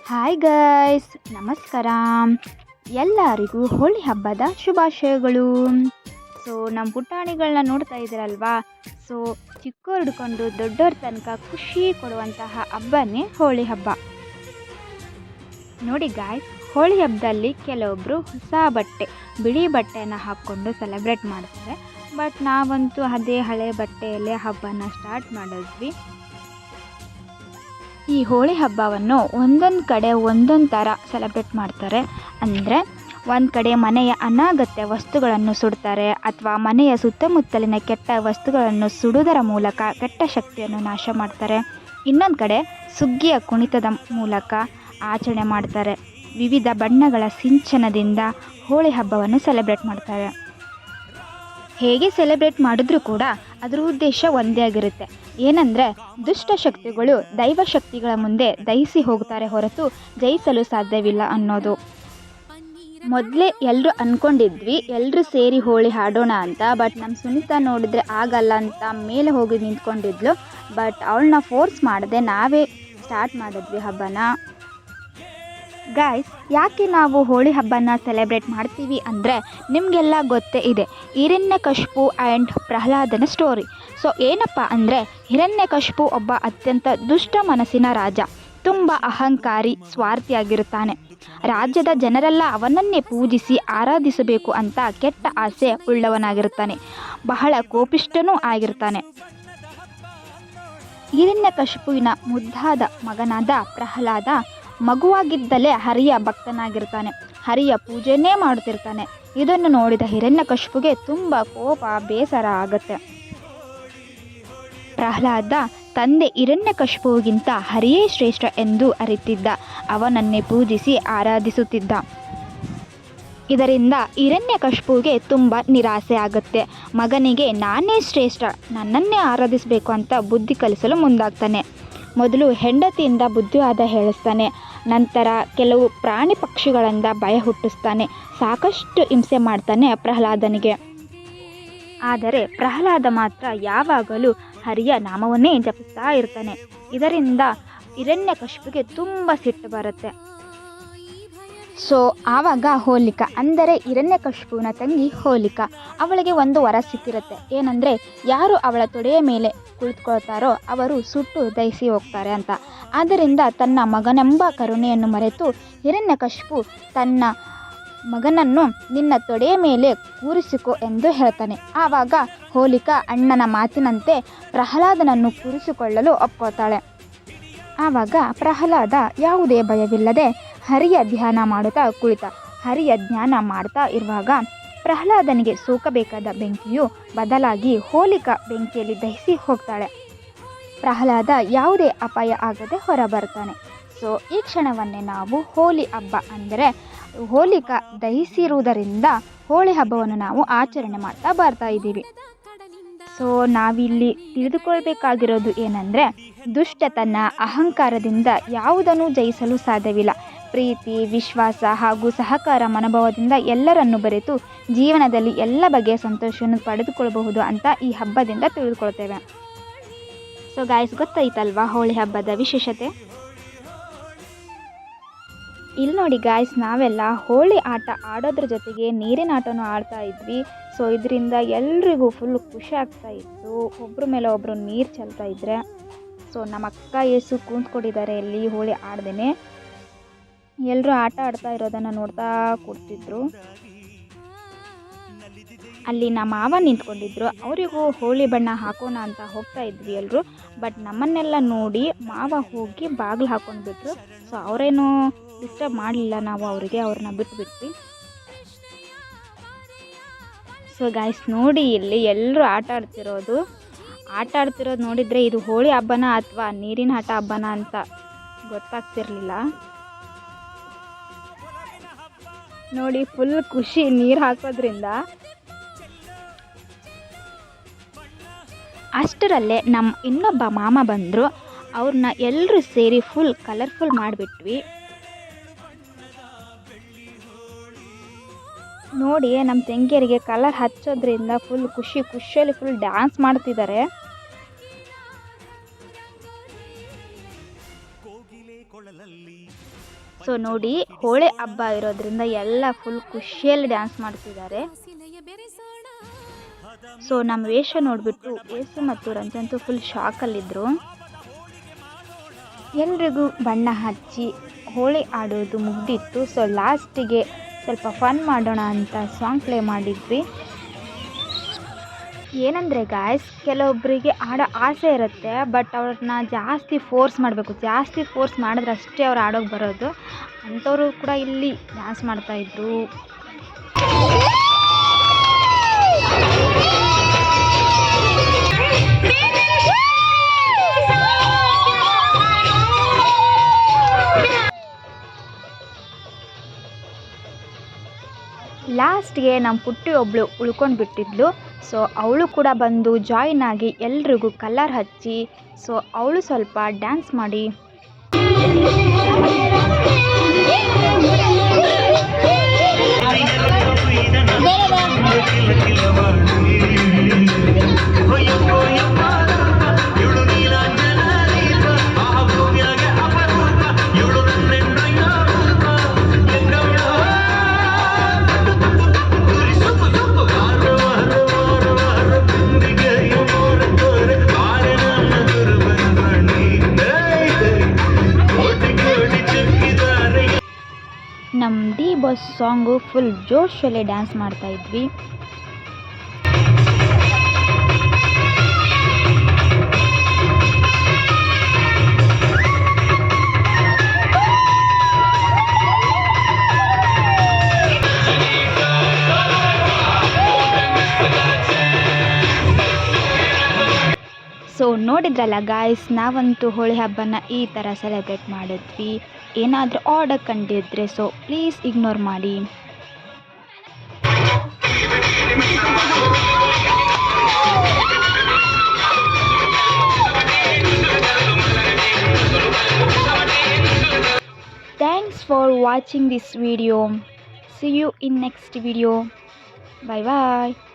Hi guys, ನಮಸ್ಕಾರ. ಎಲ್ಲರಿಗೂ ಹೋಳಿ ಹಬ್ಬದ ಶುಭಾಶಯಗಳು. ನಮ್ಮ ಪುಟಾಣಿಗಳನ್ನ ನೋಡ್ತಾ ಇದ್ದೀರಲ್ವಾ. ಚಿಕ್ಕವ್ರು ಹಿಡ್ಕೊಂಡು ದೊಡ್ಡವ್ರ ತನಕ ಖುಷಿ ಕೊಡುವಂತಹ ಹಬ್ಬನೇ ಹೋಳಿ ಹಬ್ಬ. ನೋಡಿ ಗಾಯ್ಸ್, ಹೋಳಿ ಹಬ್ಬದಲ್ಲಿ ಕೆಲವೊಬ್ಬರು ಹೊಸ ಬಟ್ಟೆ, ಬಿಳಿ ಬಟ್ಟೆಯನ್ನು ಹಾಕ್ಕೊಂಡು ಸೆಲೆಬ್ರೇಟ್ ಮಾಡ್ತಾರೆ. ಬಟ್ ನಾವಂತೂ ಅದೇ ಹಳೆ ಬಟ್ಟೆಯಲ್ಲೇ ಹಬ್ಬನ ಸ್ಟಾರ್ಟ್ ಮಾಡಿದ್ವಿ. ಈ ಹೋಳಿ ಹಬ್ಬವನ್ನು ಒಂದೊಂದು ಕಡೆ ಒಂದೊಂದು ಥರ ಸೆಲೆಬ್ರೇಟ್ ಮಾಡ್ತಾರೆ. ಅಂದರೆ ಒಂದು ಕಡೆ ಮನೆಯ ಅನಗತ್ಯ ವಸ್ತುಗಳನ್ನು ಸುಡ್ತಾರೆ, ಅಥವಾ ಮನೆಯ ಸುತ್ತಮುತ್ತಲಿನ ಕೆಟ್ಟ ವಸ್ತುಗಳನ್ನು ಸುಡುವುದರ ಮೂಲಕ ಕೆಟ್ಟ ಶಕ್ತಿಯನ್ನು ನಾಶ ಮಾಡ್ತಾರೆ. ಇನ್ನೊಂದು ಕಡೆ ಸುಗ್ಗಿಯ ಕುಣಿತದ ಮೂಲಕ ಆಚರಣೆ ಮಾಡ್ತಾರೆ. ವಿವಿಧ ಬಣ್ಣಗಳ ಸಿಂಚನದಿಂದ ಹೋಳಿ ಹಬ್ಬವನ್ನು ಸೆಲೆಬ್ರೇಟ್ ಮಾಡ್ತಾರೆ. ಹೇಗೆ ಸೆಲೆಬ್ರೇಟ್ ಮಾಡಿದ್ರೂ ಕೂಡ ಅದರ ಉದ್ದೇಶ ಒಂದೇ ಆಗಿರುತ್ತೆ. ಏನಂದರೆ ದುಷ್ಟ ಶಕ್ತಿಗಳು ದೈವ ಶಕ್ತಿಗಳ ಮುಂದೆ ದಹಿಸಿ ಹೋಗ್ತಾರೆ ಹೊರತು ಜಯಿಸಲು ಸಾಧ್ಯವಿಲ್ಲ ಅನ್ನೋದು. ಮೊದಲೇ ಎಲ್ಲರೂ ಅಂದ್ಕೊಂಡಿದ್ವಿ ಎಲ್ಲರೂ ಸೇರಿ ಹೋಳಿ ಹಾಡೋಣ ಅಂತ. ಬಟ್ ನಮ್ಮ ಸುನೀತಾ ನೋಡಿದ್ರೆ ಆಗಲ್ಲ ಅಂತ ಮೇಲೆ ಹೋಗಿ ನಿಂತ್ಕೊಂಡಿದ್ಲು. ಬಟ್ ಅವಳನ್ನ ಫೋರ್ಸ್ ಮಾಡದೆ ನಾವೇ ಸ್ಟಾರ್ಟ್ ಮಾಡಿದ್ವಿ ಹಬ್ಬನ. ಗಾಯ್ಸ್, ಯಾಕೆ ನಾವು ಹೋಳಿ ಹಬ್ಬನ ಸೆಲೆಬ್ರೇಟ್ ಮಾಡ್ತೀವಿ ಅಂದರೆ ನಿಮಗೆಲ್ಲ ಗೊತ್ತೇ ಇದೆ, ಹಿರಣ್ಯಕಶಿಪು ಆ್ಯಂಡ್ ಪ್ರಹ್ಲಾದನ ಸ್ಟೋರಿ. ಏನಪ್ಪ ಅಂದರೆ ಹಿರಣ್ಯಕಶಿಪು ಒಬ್ಬ ಅತ್ಯಂತ ದುಷ್ಟ ಮನಸ್ಸಿನ ರಾಜ. ತುಂಬ ಅಹಂಕಾರಿ, ಸ್ವಾರ್ಥಿಯಾಗಿರುತ್ತಾನೆ. ರಾಜ್ಯದ ಜನರೆಲ್ಲ ಅವನನ್ನೇ ಪೂಜಿಸಿ ಆರಾಧಿಸಬೇಕು ಅಂತ ಕೆಟ್ಟ ಆಸೆ ಉಳ್ಳವನಾಗಿರುತ್ತಾನೆ. ಬಹಳ ಕೋಪಿಷ್ಠನೂ ಆಗಿರ್ತಾನೆ. ಹಿರಣ್ಯಕಶಿಪುವಿನ ಮುದ್ದಾದ ಮಗನಾದ ಪ್ರಹ್ಲಾದ ಮಗುವಾಗಿದ್ದಲೇ ಹರಿಯ ಭಕ್ತನಾಗಿರ್ತಾನೆ. ಹರಿಯ ಪೂಜೆನೇ ಮಾಡುತ್ತಿರ್ತಾನೆ. ಇದನ್ನು ನೋಡಿದ ಹಿರಣ್ಯಕಶಿಪುಗೆ ತುಂಬ ಕೋಪ, ಬೇಸರ ಆಗುತ್ತೆ. ಪ್ರಹ್ಲಾದ ತಂದೆ ಹಿರಣ್ಯಕಶಿಪುವಿಗಿಂತ ಹರಿಯೇ ಶ್ರೇಷ್ಠ ಎಂದು ಅರಿತಿದ್ದ. ಅವನನ್ನೇ ಪೂಜಿಸಿ ಆರಾಧಿಸುತ್ತಿದ್ದ. ಇದರಿಂದ ಹಿರಣ್ಯಕಶಿಪುವಿಗೆ ತುಂಬ ನಿರಾಸೆ ಆಗುತ್ತೆ. ಮಗನಿಗೆ ನಾನೇ ಶ್ರೇಷ್ಠ, ನನ್ನನ್ನೇ ಆರಾಧಿಸಬೇಕು ಅಂತ ಬುದ್ಧಿ ಕಲಿಸಲು ಮುಂದಾಗ್ತಾನೆ. ಮೊದಲು ಹೆಂಡತಿಯಿಂದ ಬುದ್ಧಿವಾದ ಹೇಳಿಸ್ತಾನೆ. ನಂತರ ಕೆಲವು ಪ್ರಾಣಿ ಪಕ್ಷಿಗಳಿಂದ ಭಯ ಹುಟ್ಟಿಸ್ತಾನೆ. ಸಾಕಷ್ಟು ಹಿಂಸೆ ಮಾಡ್ತಾನೆ ಪ್ರಹ್ಲಾದನಿಗೆ. ಆದರೆ ಪ್ರಹ್ಲಾದ ಮಾತ್ರ ಯಾವಾಗಲೂ ಹರಿಯ ನಾಮವನ್ನೇ ಜಪಿಸ್ತಾ ಇರ್ತಾನೆ. ಇದರಿಂದ ಹಿರಣ್ಯಕಶಿಪುಗೆ ತುಂಬ ಸಿಟ್ಟು ಬರುತ್ತೆ. ಆವಾಗ ಹೋಲಿಕಾ, ಅಂದರೆ ಹಿರಣ್ಯಕಶಿಪುವಿನ ತಂಗಿ ಹೋಲಿಕಾ, ಅವಳಿಗೆ ಒಂದು ವರ ಸಿಕ್ಕಿರುತ್ತೆ. ಏನಂದರೆ ಯಾರು ಅವಳ ತೊಡೆಯ ಮೇಲೆ ಕುಳಿತುಕೊಳ್ತಾರೋ ಅವರು ಸುಟ್ಟು ದಹಿಸಿ ಹೋಗ್ತಾರೆ ಅಂತ. ಆದ್ದರಿಂದ ತನ್ನ ಮಗನೆಂಬ ಕರುಣೆಯನ್ನು ಮರೆತು ಹಿರಣ್ಯಕಶಿಪು ತನ್ನ ಮಗನನ್ನು ನಿನ್ನ ತೊಡೆಯ ಮೇಲೆ ಕೂರಿಸಿಕೊ ಎಂದು ಹೇಳ್ತಾನೆ. ಆವಾಗ ಹೋಲಿಕಾ ಅಣ್ಣನ ಮಾತಿನಂತೆ ಪ್ರಹ್ಲಾದನನ್ನು ಕೂರಿಸಿಕೊಳ್ಳಲು ಒಪ್ಕೋತಾಳೆ. ಆವಾಗ ಪ್ರಹ್ಲಾದ ಯಾವುದೇ ಭಯವಿಲ್ಲದೆ ಹರಿಯ ಧ್ಯಾನ ಮಾಡುತ್ತಾ ಕುಳಿತ. ಹರಿಯ ಧ್ಯಾನ ಮಾಡ್ತಾ ಇರುವಾಗ ಪ್ರಹ್ಲಾದನಿಗೆ ಸೋಕಬೇಕಾದ ಬೆಂಕಿಯು ಬದಲಾಗಿ ಹೋಲಿಕಾ ಬೆಂಕಿಯಲ್ಲಿ ದಹಿಸಿ ಹೋಗ್ತಾಳೆ. ಪ್ರಹ್ಲಾದ ಯಾವುದೇ ಅಪಾಯ ಆಗದೆ ಹೊರಬರ್ತಾನೆ. ಈ ಕ್ಷಣವನ್ನೇ ನಾವು ಹೋಳಿ ಹಬ್ಬ, ಅಂದರೆ ಹೋಲಿಕಾ ದಹಿಸಿರುವುದರಿಂದ ಹೋಳಿ ಹಬ್ಬವನ್ನು ನಾವು ಆಚರಣೆ ಮಾಡ್ತಾ ಬರ್ತಾ ಇದ್ದೀವಿ. ನಾವಿಲ್ಲಿ ತಿಳಿದುಕೊಳ್ಬೇಕಾಗಿರೋದು ಏನಂದರೆ ದುಷ್ಟತನ, ಅಹಂಕಾರದಿಂದ ಯಾವುದನ್ನು ಜಯಿಸಲು ಸಾಧ್ಯವಿಲ್ಲ. ಪ್ರೀತಿ, ವಿಶ್ವಾಸ ಹಾಗೂ ಸಹಕಾರ ಮನೋಭಾವದಿಂದ ಎಲ್ಲರನ್ನು ಬೆರೆತು ಜೀವನದಲ್ಲಿ ಎಲ್ಲ ಬಗೆಯ ಸಂತೋಷವನ್ನು ಪಡೆದುಕೊಳ್ಳಬಹುದು ಅಂತ ಈ ಹಬ್ಬದಿಂದ ತಿಳಿದುಕೊಳ್ತೇವೆ. ಗಾಯ್ಸ್, ಗೊತ್ತಾಯ್ತಲ್ವಾ ಹೋಳಿ ಹಬ್ಬದ ವಿಶೇಷತೆ? ಇಲ್ಲಿ ನೋಡಿ ಗಾಯ್ಸ್, ನಾವೆಲ್ಲ ಹೋಳಿ ಆಟ ಆಡೋದ್ರ ಜೊತೆಗೆ ನೀರಿನ ಆಟನೂ ಆಡ್ತಾ ಇದ್ವಿ. ಇದರಿಂದ ಎಲ್ರಿಗೂ ಫುಲ್ ಖುಷಿ ಆಗ್ತಾ ಇತ್ತು. ಒಬ್ಬರ ಮೇಲೆ ಒಬ್ಬರು ನೀರು ಚೆಲ್ತಾ ಇದ್ರೆ. ನಮ್ಮ ಅಕ್ಕ ಏಸು ಕೂತ್ಕೊಂಡಿದ್ದಾರೆ ಇಲ್ಲಿ ಹೋಳಿ ಆಡ್ದೇನೆ. ಎಲ್ಲರೂ ಆಟ ಆಡ್ತಾ ಇರೋದನ್ನು ನೋಡ್ತಾ ಕೂಡ್ತಿದ್ರು. ಅಲ್ಲಿ ನಮ್ಮ ಮಾವ ನಿಂತ್ಕೊಂಡಿದ್ರು. ಅವರಿಗೂ ಹೋಳಿ ಬಣ್ಣ ಹಾಕೋಣ ಅಂತ ಹೋಗ್ತಾ ಇದ್ವಿ ಎಲ್ಲರೂ. ಬಟ್ ನಮ್ಮನ್ನೆಲ್ಲ ನೋಡಿ ಮಾವ ಹೋಗಿ ಬಾಗಿಲು ಹಾಕೊಂಡ್ಬಿಟ್ರು. ಅವರೇನು ಡಿಸ್ಟರ್ಬ್ ಮಾಡಲಿಲ್ಲ. ನಾವು ಅವ್ರನ್ನ ಬಿಟ್ಬಿಟ್ವಿ. ಗಾಯ್ಸ್, ನೋಡಿ ಇಲ್ಲಿ ಎಲ್ಲರೂ ಆಟ ಆಡ್ತಿರೋದು ನೋಡಿದರೆ ಇದು ಹೋಳಿ ಹಬ್ಬನ ಅಥವಾ ನೀರಿನ ಆಟ ಹಬ್ಬನ ಅಂತ ಗೊತ್ತಾಗ್ತಿರ್ಲಿಲ್ಲ. ನೋಡಿ ಫುಲ್ ಖುಷಿ ನೀರು ಹಾಕೋದ್ರಿಂದ. ಅಷ್ಟರಲ್ಲೇ ನಮ್ಮ ಇನ್ನೊಬ್ಬ ಮಾಮ ಬಂದರು. ಅವ್ರನ್ನ ಎಲ್ಲರೂ ಸೇರಿ ಫುಲ್ ಕಲರ್ಫುಲ್ ಮಾಡಿಬಿಟ್ವಿ. ನೋಡಿ ನಮ್ಮ ತಂಗಿಯರಿಗೆ ಕಲರ್ ಹಚ್ಚೋದ್ರಿಂದ ಫುಲ್ ಖುಷಿಯಲ್ಲಿ ಫುಲ್ ಡ್ಯಾನ್ಸ್ ಮಾಡ್ತಿದ್ದಾರೆ. ಸೊ ನೋಡಿ, ಹೋಳಿ ಹಬ್ಬ ಇರೋದ್ರಿಂದ ಎಲ್ಲ ಫುಲ್ ಖುಷಿಯಲ್ಲಿ ಡ್ಯಾನ್ಸ್ ಮಾಡ್ತಿದ್ದಾರೆ. ಸೊ ನಮ್ಮ ವೇಷ ನೋಡಿಬಿಟ್ಟು ಏಸು ಮತ್ತು ರಂಜಂತು ಫುಲ್ ಶಾಕಲ್ಲಿದ್ದರು. ಎಲ್ರಿಗೂ ಬಣ್ಣ ಹಚ್ಚಿ ಹೋಳಿ ಆಡೋದು ಮುಗ್ದಿತ್ತು. ಸೊ ಲಾಸ್ಟಿಗೆ ಸ್ವಲ್ಪ ಫನ್ ಮಾಡೋಣ ಅಂತ ಸಾಂಗ್ ಪ್ಲೇ ಮಾಡಿದ್ವಿ. ಏನಂದರೆ ಗಾಯ್ಸ್, ಕೆಲವೊಬ್ಬರಿಗೆ ಆಡೋ ಆಸೆ ಇರುತ್ತೆ, ಬಟ್ ಅವ್ರನ್ನ ಜಾಸ್ತಿ ಫೋರ್ಸ್ ಮಾಡಬೇಕು. ಜಾಸ್ತಿ ಫೋರ್ಸ್ ಮಾಡಿದ್ರೆ ಅಷ್ಟೇ ಅವ್ರು ಆಡೋಕ್ಕೆ ಬರೋದು. ಅಂಥವರು ಕೂಡ ಇಲ್ಲಿ ಡ್ಯಾನ್ಸ್ ಮಾಡ್ತಾಯಿದ್ರು. ಲಾಸ್ಟ್ಗೆ ನಮ್ಮ ಪುಟ್ಟಿ ಒಬ್ಬಳು ಉಳ್ಕೊಂಡು ಬಿಟ್ಟಿದ್ಲು. ಸೊ ಅವಳು ಕೂಡ ಬಂದು ಜಾಯಿನ್ ಆಗಿ ಎಲ್ರಿಗೂ ಕಲರ್ ಹಚ್ಚಿ, ಸೊ ಅವಳು ಸ್ವಲ್ಪ ಡ್ಯಾನ್ಸ್ ಮಾಡಿ ನಮ್ಮ ಡಿ ಬಾಸ್ ಸಾಂಗು ಫುಲ್ ಜೋಶಲ್ಲೇ ಡ್ಯಾನ್ಸ್ ಮಾಡ್ತಾಯಿದ್ವಿ. ಸೊ ನೋಡಿದ್ರಲ್ಲ ಗಾಯ್ಸ್, ನಾವಂತೂ ಹೋಳಿ ಹಬ್ಬನ ಈ ಥರ ಸೆಲೆಬ್ರೇಟ್ ಮಾಡಿದ್ವಿ. ಏನಾದರೂ ಆರ್ಡರ್ ಕಂಡಿದ್ರೆ ಸೊ ಪ್ಲೀಸ್ ಇಗ್ನೋರ್ ಮಾಡಿ. Thanks for watching this video. See you in next video. Bye bye.